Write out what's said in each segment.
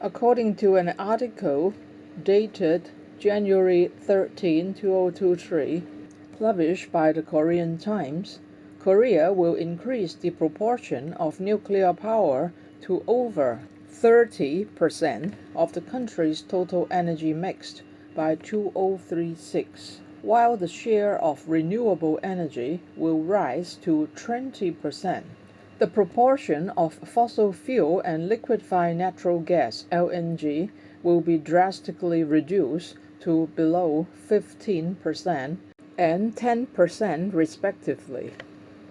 According to an article dated January 13, 2023, published by the Korean Times, Korea will increase the proportion of nuclear power to over 30% of the country's total energy mix by 2036, while the share of renewable energy will rise to 20%. The proportion of fossil fuel and liquefied natural gas (LNG) will be drastically reduced to below 15% and 10% respectively.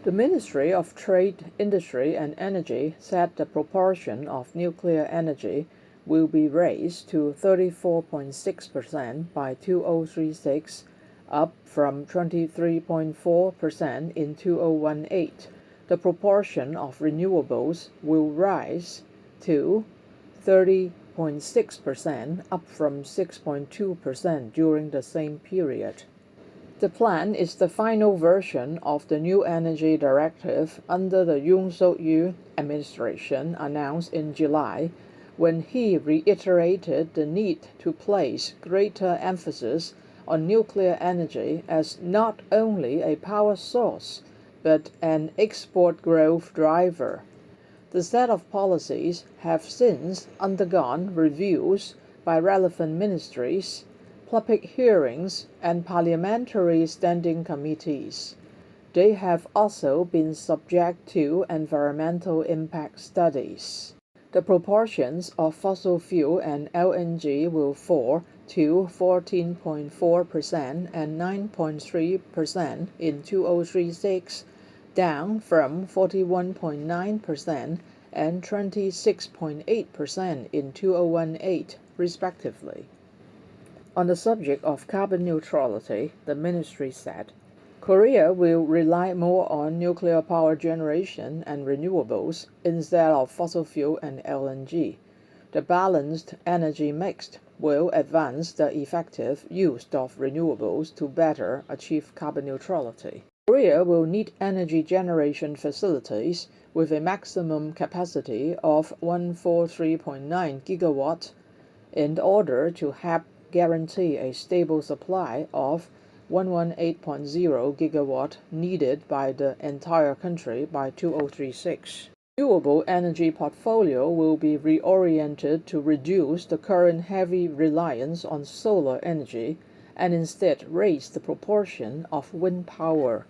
The Ministry of Trade, Industry and Energy said the proportion of nuclear energy will be raised to 34.6% by 2036, up from 23.4% in 2018. The proportion of renewables will rise to 30.6%, up from 6.2% during the same period. The plan is the final version of the new energy directive under the Yoon Suk Yeol administration announced in July, when he reiterated the need to place greater emphasis on nuclear energy as not only a power source, but an export growth driver. The set of policies have since undergone reviews by relevant ministries, public hearings, and parliamentary standing committees. They have also been subject to environmental impact studies. The proportions of fossil fuel and LNG will fall to 14.4% and 9.3% in 2036, down from 41.9% and 26.8% in 2018, respectively. On the subject of carbon neutrality, the ministry said, Korea will rely more on nuclear power generation and renewables instead of fossil fuel and LNG. The balanced energy mix will advance the effective use of renewables to better achieve carbon neutrality. Korea will need energy generation facilities with a maximum capacity of 143.9 gigawatts in order to help guarantee a stable supply of 118.0 gigawatt needed by the entire country by 2036. Renewable energy portfolio will be reoriented to reduce the current heavy reliance on solar energy and instead raise the proportion of wind power.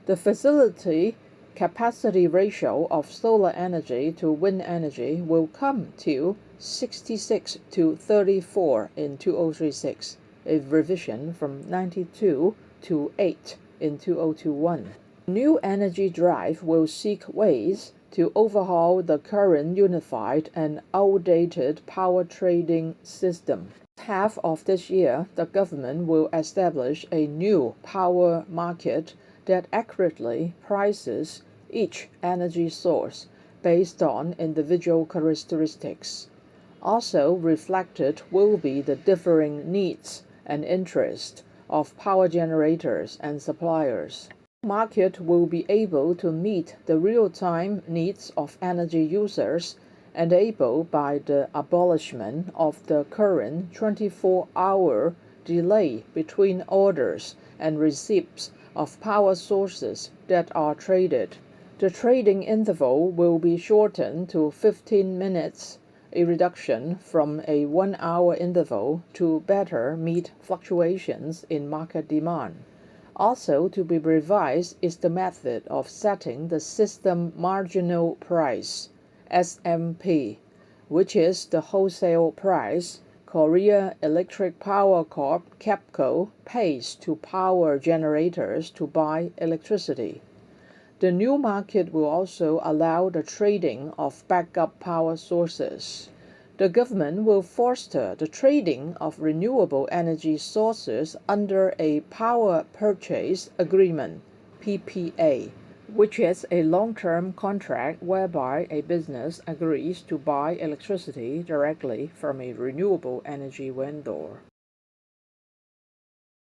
The facility capacity ratio of solar energy to wind energy will come to 66 to 34 in 2036, a revision from 92 to 8 in 2021. New energy drive will seek ways to overhaul the current unified and outdated power trading system. Half of this year, the government will establish a new power market that accurately prices each energy source based on individual characteristics. Also reflected will be the differing needs and interests of power generators and suppliers. The market will be able to meet the real-time needs of energy users, enabled by the abolishment of the current 24-hour delay between orders and receipts of power sources that are traded. The trading interval will be shortened to 15 minutes, a reduction from a 1-hour interval to better meet fluctuations in market demand. Also to be revised is the method of setting the system marginal price, SMP, which is the wholesale price Korea Electric Power Corp (KEPCO) pays to power generators to buy electricity. The new market will also allow the trading of backup power sources. The government will foster the trading of renewable energy sources under a power purchase agreement (PPA), which is a long-term contract whereby a business agrees to buy electricity directly from a renewable energy vendor.